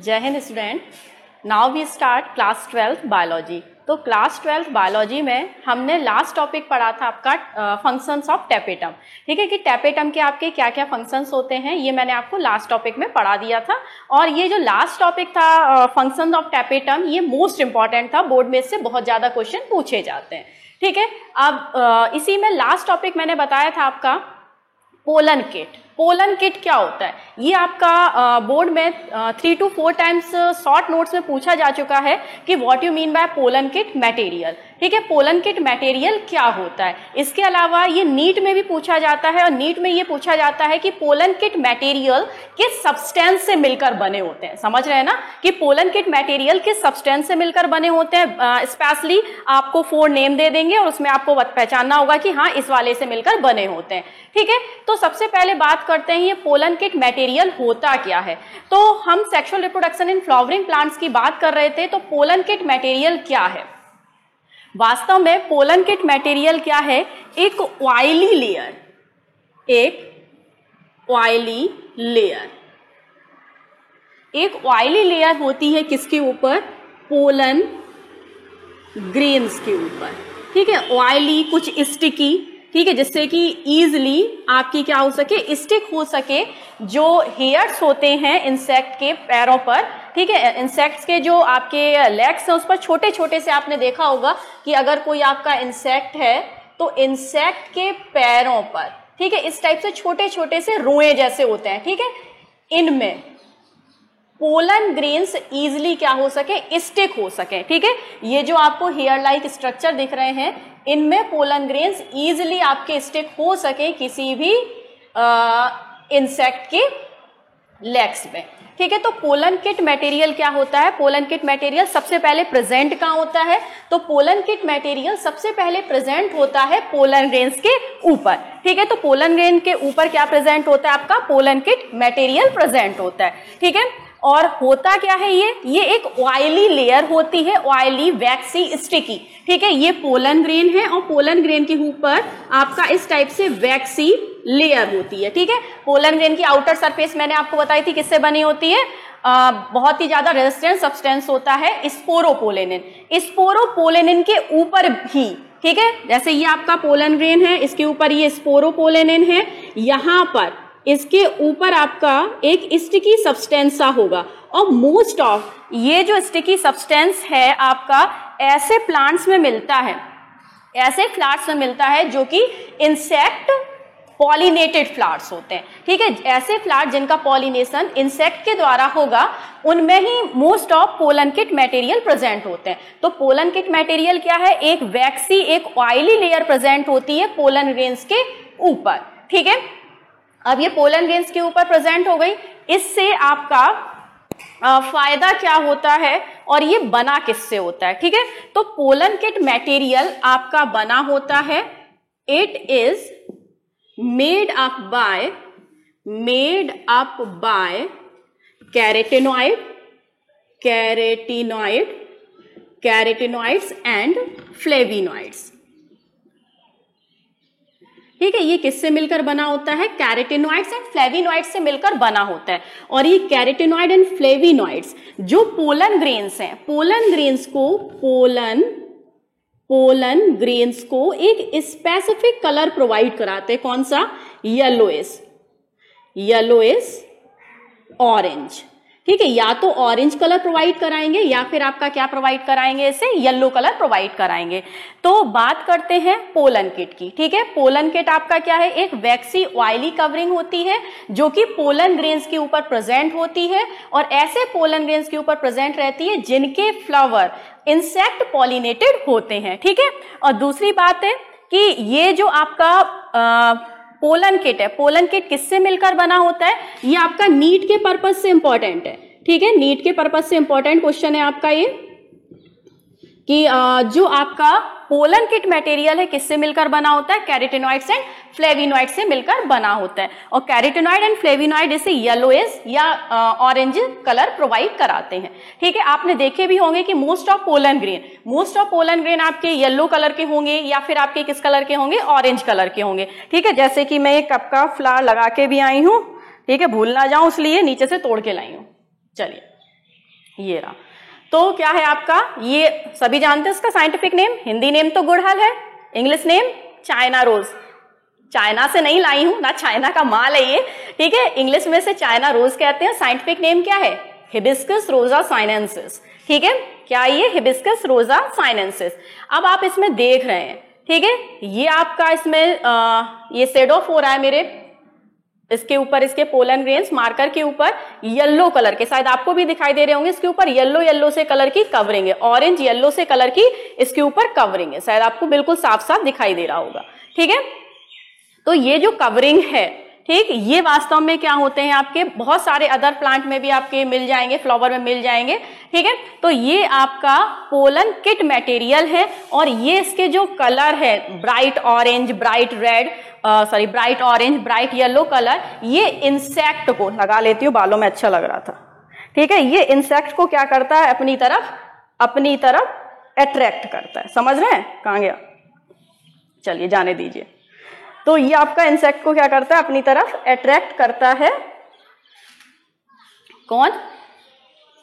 जय हिंद student. Now we start class 12 biology. तो क्लास 12 बायोलॉजी में हमने लास्ट टॉपिक पढ़ा था आपका फंक्शंस ऑफ टेपेटम। ठीक है कि टेपेटम के आपके क्या क्या फंक्शंस होते हैं, ये मैंने आपको लास्ट टॉपिक में पढ़ा दिया था। और ये जो लास्ट टॉपिक था फंक्शंस ऑफ टेपेटम, ये मोस्ट इंपॉर्टेंट था, बोर्ड में इससे बहुत ज़्यादा क्वेश्चन पूछे जाते हैं। ठीक है, अब इसी में लास्ट टॉपिक मैंने बताया था आपका पोलन किट। पोलन किट क्या होता है, ये आपका बोर्ड में 3 to 4 टाइम्स शॉर्ट नोट्स में पूछा जा चुका है कि what you mean by pollen kit material. ठीक है, पोलन किट मटेरियल क्या होता है। इसके अलावा ये नीट में भी पूछा जाता है, और नीट में ये पूछा जाता है कि पोलन किट मटेरियल किस सब्सटेंस से मिलकर बने होते हैं। समझ रहे हैं ना कि पोलन किट मटेरियल किस सब्सटेंस से मिलकर बने होते हैं। स्पेशली आपको 4 नेम दे देंगे और उसमें आपको पहचानना होगा कि हाँ इस वाले से मिलकर बने होते हैं। ठीक है, तो सबसे पहले बात करते हैं ये पोलन किट मटेरियल होता क्या है। तो हम sexual reproduction in flowering plants की बात कर रहे थे, तो पोलन किट मटेरियल क्या है। वास्तव में पोलन किट मटेरियल क्या है, एक ऑयली लेयर, एक ऑयली लेयर, एक ऑयली लेयर होती है किसके ऊपर, पोलन ग्रेन्स के ऊपर। ठीक है, ऑयली, कुछ स्टिकी, ठीक है, जिससे कि इजिली आपकी क्या हो सके, स्टिक हो सके। जो हेयर्स होते हैं इंसेक्ट के पैरों पर, ठीक है, इंसेक्ट्स के जो आपके लेग्स हैं उस पर छोटे छोटे से आपने देखा होगा कि अगर कोई आपका इंसेक्ट है तो इंसेक्ट के पैरों पर, ठीक है, इस टाइप से छोटे छोटे से रुएं जैसे होते हैं। ठीक है, इनमें पोलन ग्रेन्स इजिली क्या हो सके, स्टिक हो सके। ठीक है, ये जो आपको हेयर लाइक स्ट्रक्चर दिख रहे हैं, इनमें पोलन ग्रेन्स इजिली आपके स्टिक हो सके किसी भी इंसेक्ट के लेग्स में। ठीक है, तो पोलन किट मटेरियल क्या होता है। पोलन किट मटेरियल सबसे पहले प्रेजेंट कहाँ होता है, तो पोलन किट मटेरियल सबसे पहले प्रेजेंट होता है पोलन ग्रेन्स के ऊपर। ठीक है, तो पोलन ग्रेन के ऊपर क्या प्रेजेंट होता है, आपका पोलन किट मटेरियल प्रेजेंट होता है। ठीक है, और होता क्या है, ये एक ऑयली लेयर होती है, ऑयली वैक्सी स्टिकी। ठीक है, ये पोलन ग्रेन है और पोलन ग्रेन के ऊपर आपका इस टाइप से वैक्सी लेयर होती है। ठीक है, पोलन ग्रेन की आउटर सरफेस मैंने आपको बताई थी किससे बनी होती है, बहुत ही ज्यादा रेजिस्टेंट सब्सटेंस होता है स्पोरोपोलेनिन। स्पोरोपोलेनिन के ऊपर भी, ठीक है, जैसे ये आपका पोलन ग्रेन है, इसके ऊपर ये स्पोरोपोलेनिन है, यहां पर इसके ऊपर आपका एक स्टिकी सब्सटेंस सा होगा। और मोस्ट ऑफ ये जो स्टिकी सब्सटेंस है आपका ऐसे प्लांट्स में मिलता है, ऐसे फ्लावर्स में मिलता है जो कि इंसेक्ट पॉलिनेटेड फ्लावर्स होते हैं। ठीक है, ऐसे फ्लावर्स जिनका पॉलिनेशन इंसेक्ट के द्वारा होगा, उनमें ही most of pollen kit material present होते हैं। तो पोलन किट मटेरियल क्या है, एक वैक्सी, एक ऑयली लेयर प्रेजेंट होती है पोलन ग्रेन्स के ऊपर। ठीक है, अब ये पोलन ग्रेन्स के ऊपर प्रेजेंट हो गई, इससे आपका फायदा क्या होता है और ये बना किससे होता है। ठीक है, तो पोलन किट मटेरियल आपका बना होता है, it is made up by carotenoids and फ्लेविनॉइड्स। ठीक है, ये किससे मिलकर बना होता है, कैरेटिनॉइड्स एंड फ्लेविनॉइड्स से मिलकर बना होता है। और ये कैरेटिनॉइड एंड फ्लेविनॉइड्स जो पोलन ग्रेन्स हैं, पोलन ग्रेन्स को एक स्पेसिफिक कलर प्रोवाइड कराते हैं। कौन सा, येलोइश ऑरेंज। ठीक है, या तो ऑरेंज कलर प्रोवाइड कराएंगे या फिर आपका क्या प्रोवाइड कराएंगे, इसे येलो कलर प्रोवाइड कराएंगे। तो बात करते हैं पोलन किट की। ठीक है, पोलन किट आपका क्या है, एक वैक्सी ऑयली कवरिंग होती है जो कि पोलन ग्रेन्स के ऊपर प्रेजेंट होती है, और ऐसे पोलन ग्रेन्स के ऊपर प्रेजेंट रहती है जिनके फ्लावर इंसेक्ट पॉलिनेटेड होते हैं। ठीक है, और दूसरी बात है कि ये जो आपका पोलन किट है, पोलन किट किससे मिलकर बना होता है, ये आपका नीट के पर्पज से इंपॉर्टेंट है। ठीक है, नीट के पर्पज से इंपॉर्टेंट क्वेश्चन है आपका ये कि जो आपका पोलन किट मटेरियल है किससे मिलकर बना होता है, कैरेटिनॉइड्स एंड फ्लेविनॉइड से मिलकर बना होता है। और कैरेटिनॉइड एंड फ्लेविनॉइड इसे येलोइश या ऑरेंज कलर प्रोवाइड कराते हैं। ठीक है, आपने देखे भी होंगे कि मोस्ट ऑफ पोलन ग्रेन आपके येलो कलर के होंगे या फिर आपके किस कलर के होंगे, ऑरेंज कलर के होंगे। ठीक है, जैसे कि मैं एक कप का फ्लावर लगा के भी आई हूं, ठीक है, भूल ना जाऊं इसलिए नीचे से तोड़ के लाई हूं। चलिए, ये रहा। तो क्या है आपका, ये सभी जानते हैं इसका साइंटिफिक नेम, हिंदी नेम तो गुड़हल है, English name China rose. China से नहीं लाई हूं ना, चाइना का माल है ये, ठीक है, इंग्लिश में से चाइना रोज कहते हैं। साइंटिफिक नेम क्या है, हिबिस्कस रोजा साइनेंसिस, ठीक है, क्या ये हिबिस्कस रोजा साइनेंसिस। अब आप इसमें देख रहे हैं, ठीक है, ये आपका इसमें ये शेड ऑफ हो रहा है मेरे इसके ऊपर, इसके पोलन ग्रेन्स मार्कर के ऊपर येलो कलर के, शायद आपको भी दिखाई दे रहे होंगे, इसके ऊपर येलो येलो से कलर की कवरिंग है, ऑरेंज येलो से कलर की इसके ऊपर कवरिंग है, शायद आपको बिल्कुल साफ साफ दिखाई दे रहा होगा, ठीक है। तो ये जो कवरिंग है, ठीक, ये वास्तव में क्या होते हैं आपके, बहुत सारे अदर प्लांट में भी आपके मिल जाएंगे, फ्लावर में मिल जाएंगे, ठीक है। तो ये आपका पोलन किट मटेरियल है और ये इसके जो कलर है bright orange, bright red, bright orange, bright yellow colour, ये इंसेक्ट को, लगा लेती हूँ बालों में अच्छा लग रहा था, ठीक है, ये इंसेक्ट को क्या करता है, अपनी तरफ अट्रैक्ट करता है। समझ रहे हैं, कहाँ गया, चलिए जाने दीजिए। तो ये आपका इंसेक्ट को क्या करता है, अपनी तरफ अट्रैक्ट करता है, कौन,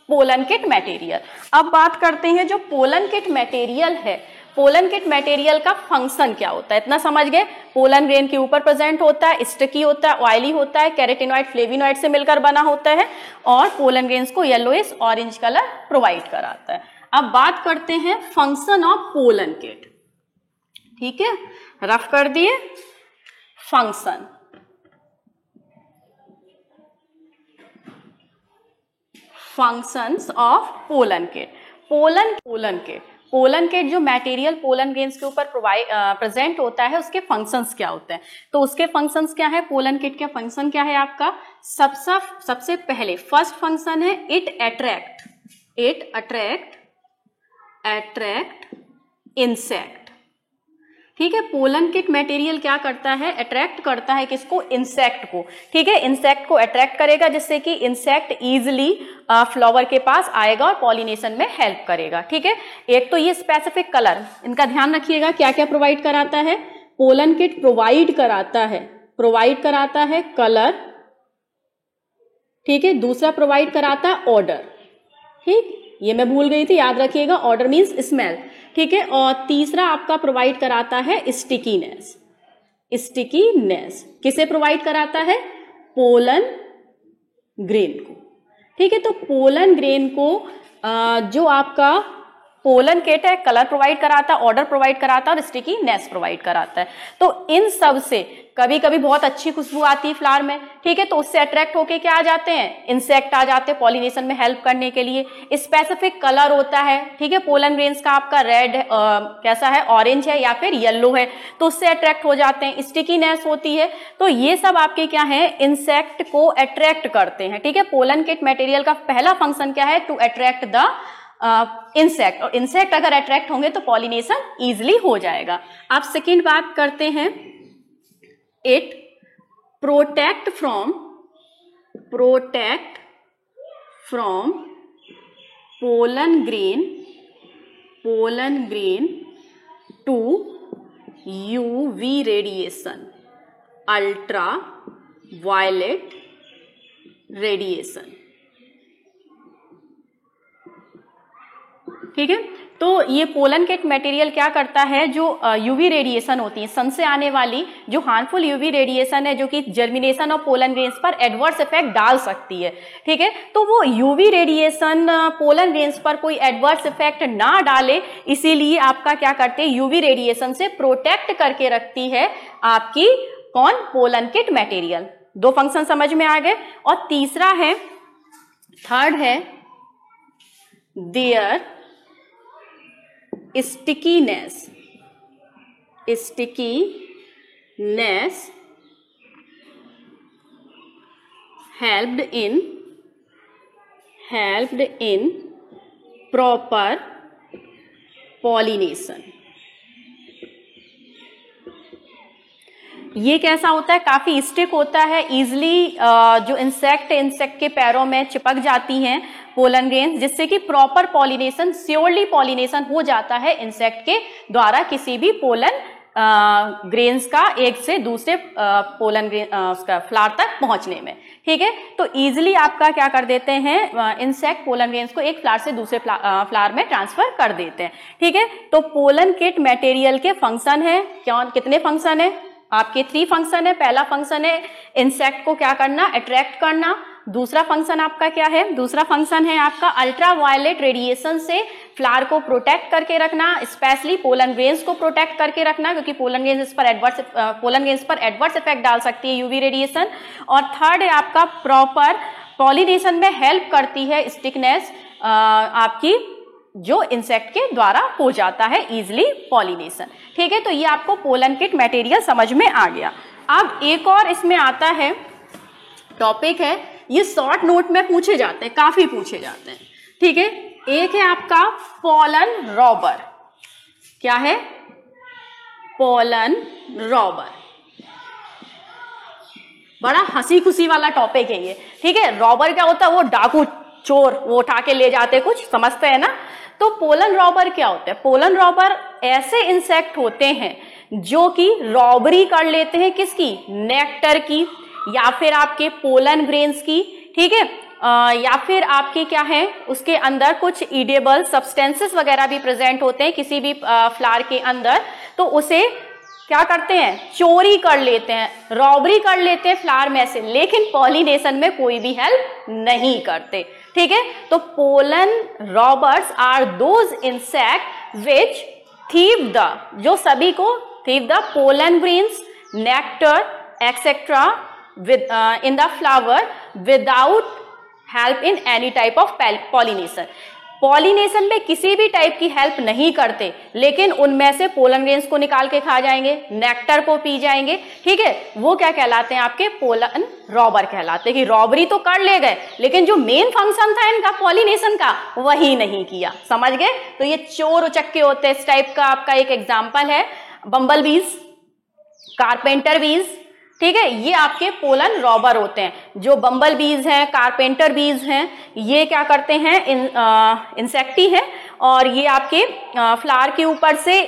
पोलन किट मटेरियल। अब बात करते हैं जो पोलन किट मटेरियल है, पोलन किट मटेरियल का फंक्शन क्या होता है, इतना समझ गए। पोलन ग्रेन के ऊपर प्रेजेंट होता है, स्टिकी होता है, ऑयली होता है, कैरोटीनॉइड फ्लेविनॉइड से मिलकर बना होता है और पोलन ग्रेन्स को येलोइश ऑरेंज कलर प्रोवाइड कराता है। अब बात करते हैं फंक्शन ऑफ पोलन किट, ठीक है, रफ कर दिए। Function, functions of pollen kit. Pollen kit जो मटेरियल पोलन ग्रेन्स के ऊपर प्रेजेंट होता है, उसके फंक्शंस क्या होते हैं। तो उसके फंक्शंस क्या है, पोलन किट का फंक्शन क्या है आपका, सबसे पहले फर्स्ट फंक्शन है इट अट्रैक्ट इंसेक्ट, ठीक है। पोलन किट मटेरियल क्या करता है, अट्रैक्ट करता है किसको, इंसेक्ट को, ठीक है, इंसेक्ट को अट्रैक्ट करेगा जिससे कि इंसेक्ट इजिली फ्लावर के पास आएगा और पॉलिनेशन में हेल्प करेगा, ठीक है। एक तो ये स्पेसिफिक कलर, इनका ध्यान रखिएगा, क्या क्या प्रोवाइड कराता है, पोलन किट प्रोवाइड कराता है कलर, ठीक है, दूसरा प्रोवाइड कराता है ऑर्डर, ठीक, ये मैं भूल गई थी, याद रखिएगा, ऑर्डर मीन्स स्मेल, ठीक है, और तीसरा आपका प्रोवाइड कराता है स्टिकीनेस। किसे प्रोवाइड कराता है, पोलन ग्रेन को, ठीक है। तो पोलन ग्रेन को जो आपका पोलन किट है, कलर प्रोवाइड कराता है, ऑर्डर प्रोवाइड कराता है और स्टिकीनेस प्रोवाइड कराता है। तो इन सब से कभी कभी बहुत अच्छी खुशबू आती है फ्लावर में, ठीक है, तो उससे अट्रैक्ट होके क्या आ जाते हैं, इंसेक्ट आ जाते हैं पॉलिनेशन में हेल्प करने के लिए। स्पेसिफिक कलर होता है, ठीक है, पोलन ग्रेन्स का आपका रेड कैसा है, ऑरेंज है या फिर येलो है, तो उससे अट्रैक्ट हो जाते हैं। स्टिकीनेस होती है, तो ये सब आपके क्या है, इंसेक्ट को अट्रैक्ट करते हैं, ठीक है। पोलन किट मटेरियल का पहला फंक्शन क्या है, टू अट्रैक्ट द इंसेक्ट, और इंसेक्ट अगर अट्रैक्ट होंगे तो पॉलिनेशन इजिली हो जाएगा। आप सेकेंड बात करते हैं, it protect from pollen grain to UV radiation, ultra violet radiation, ठीक है। तो ये पोलन किट मटेरियल क्या करता है, जो यूवी रेडिएशन होती है, सन से आने वाली जो हार्मफुल यूवी रेडिएशन है, जो कि जर्मिनेशन ऑफ पोलन ग्रेन्स पर एडवर्स इफेक्ट डाल सकती है, ठीक है। तो वो यूवी रेडिएशन पोलन ग्रेन्स पर कोई एडवर्स इफेक्ट ना डाले, इसीलिए आपका क्या करते हैं, यूवी रेडिएशन से प्रोटेक्ट करके रखती है आपकी कौन, पोलन किट मटेरियल। दो फंक्शन समझ में आ गए। और तीसरा है, थर्ड है, there stickiness helped in proper pollination। ये कैसा होता है, काफी स्टिक होता है, इजिली जो इंसेक्ट के पैरों में चिपक जाती हैं पोलन ग्रेन्स, जिससे कि प्रॉपर पॉलिनेशन, श्योरली पॉलिनेशन हो जाता है इंसेक्ट के द्वारा किसी भी पोलन ग्रेन्स का एक से दूसरे पोलन ग्रेन उसका फ्लावर तक पहुंचने में। ठीक है, तो इजिली आपका क्या कर देते हैं, इंसेक्ट पोलन ग्रेन्स को एक फ्लावर से दूसरे फ्लावर में ट्रांसफर कर देते हैं। ठीक है, तो पोलन किट मटेरियल के फंक्शन है, कितने फंक्शन है आपके? 3 फंक्शन है। पहला फंक्शन है इंसेक्ट को क्या करना, अट्रैक्ट करना। दूसरा फंक्शन आपका क्या है? दूसरा फंक्शन है आपका अल्ट्रावायलेट रेडिएशन से फ्लावर को प्रोटेक्ट करके रखना, स्पेशली पोलन ग्रेन्स को प्रोटेक्ट करके रखना, क्योंकि पोलन ग्रेन्स पर एडवर्स इफेक्ट डाल सकती है यूवी रेडिएशन। और थर्ड है आपका प्रॉपर पॉलिनेशन में हेल्प करती है स्टिकनेस आपकी, जो इंसेक्ट के द्वारा हो जाता है इजिली पॉलिनेशन। ठीक है, तो ये आपको पोलन किट मटेरियल समझ में आ गया। अब एक और इसमें आता है टॉपिक है, ये शॉर्ट नोट में पूछे जाते हैं, काफी पूछे जाते हैं। ठीक है, एक है आपका पोलन रॉबर। क्या है? Pollen robber. बड़ा हंसी खुशी वाला टॉपिक है ये। ठीक है, रॉबर क्या होता है? वो डाकू चोर, वो उठा के ले जाते, कुछ समझते हैं ना। तो पोलन रॉबर क्या होता है? पोलन रॉबर ऐसे इंसेक्ट होते हैं जो कि रॉबरी कर लेते हैं, किसकी? नेक्टर की, या फिर आपके पोलन ग्रेन्स की। ठीक है, या फिर आपके क्या है, उसके अंदर कुछ ईडेबल सब्सटेंसेस वगैरह भी प्रेजेंट होते हैं किसी भी फ्लावर के अंदर, तो उसे क्या करते हैं? चोरी कर लेते हैं, रॉबरी कर लेते हैं फ्लावर में से, लेकिन पॉलिनेशन में कोई भी हेल्प नहीं करते। ठीक है, तो pollen robbers are those insect which thieve the, जो सभी को thieve the pollen grains, nectar etcetera with in the flower without help in any type of pollination। Pollination में किसी भी टाइप की हेल्प नहीं करते, लेकिन उनमें से पोलन ग्रेन्स को निकाल के खा जाएंगे, नेक्टर को पी जाएंगे। ठीक है, वो क्या कहलाते हैं? आपके पोलन रॉबर कहलाते हैं, कि रॉबरी तो कर ले गए, लेकिन जो मेन फंक्शन था इनका पॉलिनेशन का, वही नहीं किया। समझ गए? तो ये चोर उचक्के होते हैं, इस टाइप का आपका एक एग्जाम्पल है बम्बल बीज, कारपेंटर बीज। ठीक है, ये आपके पोलन रॉबर होते हैं। जो बम्बल बीज हैं, कारपेंटर बीज हैं, ये क्या करते हैं? इंसेक्टी हैं, और ये आपके फ्लावर के ऊपर से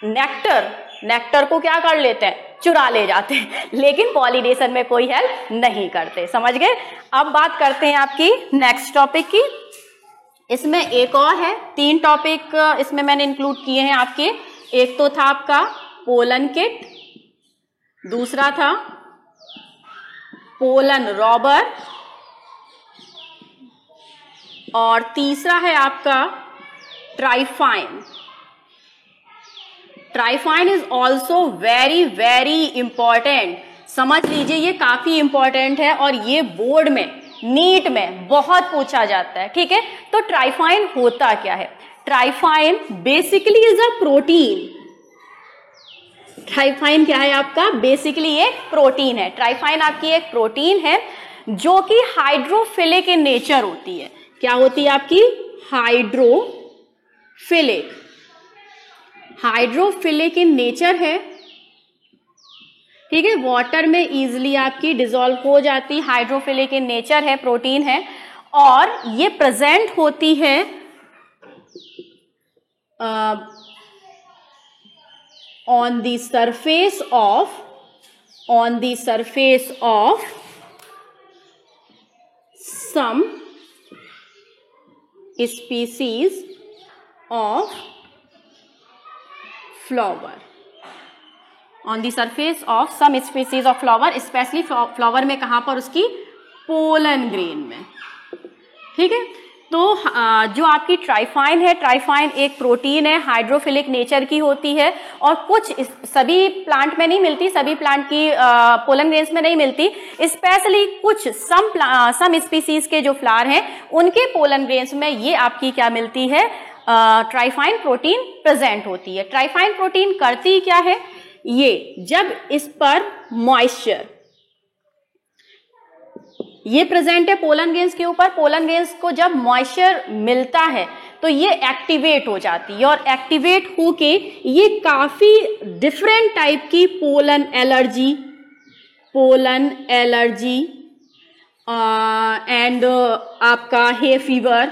नेक्टर को क्या कर लेते हैं? चुरा ले जाते हैं, लेकिन पॉलिनेशन में कोई हेल्प नहीं करते। समझ गए? अब बात करते हैं आपकी नेक्स्ट टॉपिक की। इसमें एक और है, 3 टॉपिक इसमें मैंने इंक्लूड किए हैं आपके। एक तो था आपका पोलन किट, दूसरा था पोलन रॉबर, और तीसरा है आपका tryphine. Tryphine is also very very important. समझ लीजिए, ये काफी इंपॉर्टेंट है और ये बोर्ड में, नीट में बहुत पूछा जाता है। ठीक है, तो ट्राइफाइन होता क्या है? ट्राइफाइन बेसिकली इज अ प्रोटीन। ट्राइफाइन क्या है आपका? बेसिकली एक प्रोटीन है। ट्राइफाइन आपकी एक प्रोटीन है जो कि हाइड्रोफिलिक इन नेचर होती है। क्या होती है आपकी? हाइड्रोफिलिक। हाइड्रोफिलिक इन नेचर है। ठीक है, वाटर में इजिली आपकी डिसॉल्व हो जाती, हाइड्रोफिलिक इन नेचर है, प्रोटीन है, और ये प्रेजेंट होती है on the surface of some species of flower। on the surface of some species of flower, especially flower में कहाँ पर? उसकी पोलन ग्रेन में। ठीक है, तो जो आपकी ट्राइफाइन है, ट्राइफाइन एक प्रोटीन है, हाइड्रोफिलिक नेचर की होती है, और कुछ सभी प्लांट में नहीं मिलती, सभी प्लांट की पोलन ग्रेन्स में नहीं मिलती, स्पेशली कुछ सम स्पीसीज के जो फ्लावर हैं उनके पोलन ग्रेन्स में ये आपकी क्या मिलती है? ट्राइफाइन प्रोटीन प्रेजेंट होती है। ट्राइफाइन प्रोटीन करती क्या है? ये जब इस पर मॉइस्चर, ये प्रेजेंट है पोलन ग्रेन्स के ऊपर, पोलन ग्रेन्स को जब मॉइस्चर मिलता है तो ये एक्टिवेट हो जाती है, और एक्टिवेट होके ये काफी डिफरेंट टाइप की पोलन एलर्जी एंड आपका हे फीवर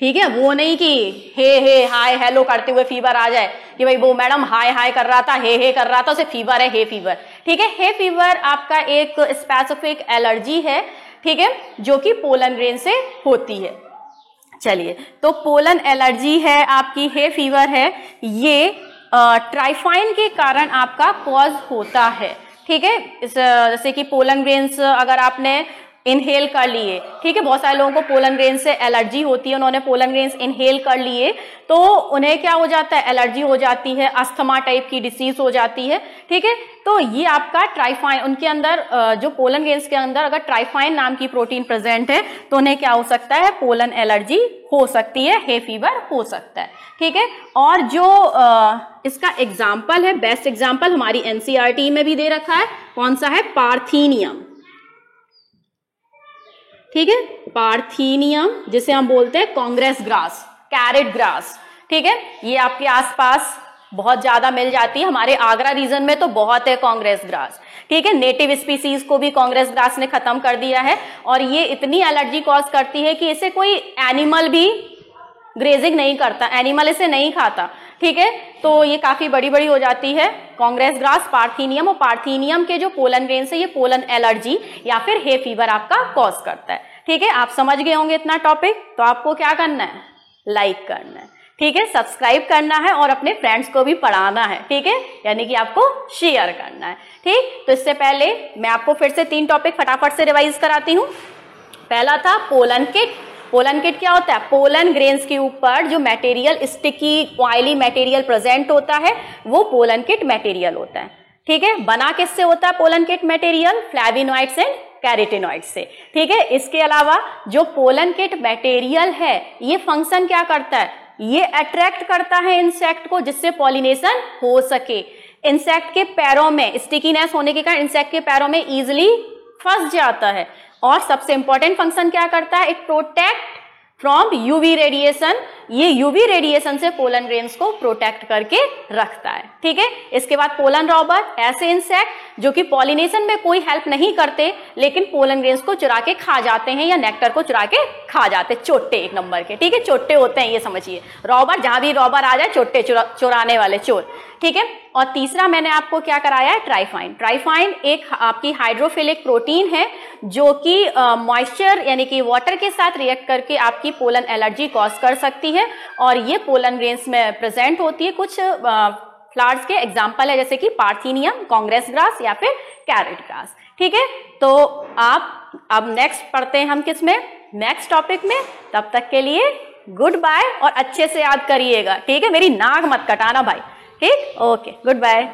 ठीक है, वो नहीं कि हे हाय हेलो करते हुए फीवर आ जाए कि भाई वो मैडम हाय हाय कर रहा था, हे कर रहा था, उसे फीवर है, हे फीवर। ठीक है, हे फीवर आपका एक स्पेसिफिक एलर्जी है, ठीक है, जो कि पोलन ग्रेन से होती है। चलिए, तो पोलन एलर्जी है आपकी, हे फीवर है, ये ट्राइफाइन के कारण आपका कॉज होता है। ठीक है, जैसे कि पोलन ग्रेन्स अगर आपने इनहेल कर लिए, ठीक है, बहुत सारे लोगों को पोलन ग्रेन से एलर्जी होती है, उन्होंने पोलन ग्रेन्स इनहेल कर लिए तो उन्हें क्या हो जाता है, एलर्जी हो जाती है, अस्थमा टाइप की डिसीज हो जाती है। ठीक है, तो ये आपका ट्राइफाइन, उनके अंदर जो पोलन ग्रेन्स के अंदर अगर ट्राइफाइन नाम की प्रोटीन प्रेजेंट है तो उन्हें क्या हो सकता है, पोलन एलर्जी हो सकती है, हे फीवर हो सकता है। ठीक है, और जो इसका एग्जाम्पल है, बेस्ट एग्जाम्पल हमारी एनसीईआरटी में भी दे रखा है, कौन सा है, पार्थीनियम। ठीक है, पार्थीनियम जिसे हम बोलते हैं कांग्रेस ग्रास, कैरेट ग्रास। ठीक है, ये आपके आसपास बहुत ज्यादा मिल जाती है, हमारे आगरा रीजन में तो बहुत है कांग्रेस ग्रास। ठीक है, नेटिव स्पीसीज को भी कांग्रेस ग्रास ने खत्म कर दिया है और ये इतनी एलर्जी कॉज करती है कि इसे कोई एनिमल भी ग्रेजिंग नहीं करता, एनिमल इसे नहीं खाता। ठीक है, तो ये काफी बड़ी बड़ी हो जाती है कांग्रेस ग्रास, पार्थीनियम, और पार्थीनियम के जो पोलन ग्रेन से ये पोलन एलर्जी या फिर हे फीवर आपका कॉज करता है। ठीक है, आप समझ गए होंगे इतना टॉपिक, तो आपको क्या करना है, लाइक करना है। ठीक है, सब्सक्राइब करना है और अपने फ्रेंड्स को भी पढ़ाना है। ठीक है, यानी कि आपको शेयर करना है। ठीक, तो इससे पहले मैं आपको फिर से 3 टॉपिक फटाफट से रिवाइज कराती हूँ। पहला था पोलन किट। पोलन किट क्या होता है, पोलन ग्रेन्स के ऊपर जो material, sticky oily material present होता है वो पोलन किट मटेरियल होता है। ठीक है, बना किससे होता है pollen kit material, flavonoids and carotenoids से। ठीक है, इसके अलावा जो पोलन किट मटेरियल है ये फंक्शन क्या करता है, ये अट्रैक्ट करता है इंसेक्ट को जिससे पॉलिनेशन हो सके। इंसेक्ट के पैरों में स्टिकीनेस होने के कारण इंसेक्ट के पैरों में इजिली फंस जाता है। और सबसे इंपॉर्टेंट फंक्शन क्या करता है, it protect from UV radiation, ये यूवी रेडिएशन से पोलन ग्रेन्स को प्रोटेक्ट करके रखता है। ठीक है, इसके बाद पोलन रॉबर, ऐसे इंसेक्ट जो कि पॉलिनेशन में कोई हेल्प नहीं करते लेकिन पोलन ग्रेन्स को चुरा के खा जाते हैं या नेक्टर को चुरा के खा जाते हैं, चोट्टे एक नंबर के। ठीक है, चोट्टे होते हैं, ये समझिए, रॉबर, जहां भी रॉबर आ जाए चोट्टे, चुराने वाले चोर। ठीक है, और तीसरा मैंने आपको क्या कराया है, ट्राइफाइन। ट्राइफाइन एक आपकी हाइड्रोफिलिक प्रोटीन है जो कि मॉइस्चर यानी कि वाटर के साथ रिएक्ट करके आपकी पोलन एलर्जी कॉज कर सकती है और ये पोलन ग्रेन्स में प्रेजेंट होती है। कुछ फ्लावर्स के एग्जाम्पल है जैसे कि पार्थीनियम, कांग्रेस ग्रास या फिर कैरेट ग्रास। ठीक है, तो आप अब नेक्स्ट पढ़ते हैं हम किस में, नेक्स्ट टॉपिक में। तब तक के लिए गुड बाय और अच्छे से याद करिएगा। ठीक है, मेरी नाक मत कटाना भाई। ठीक, ओके, गुड बाय।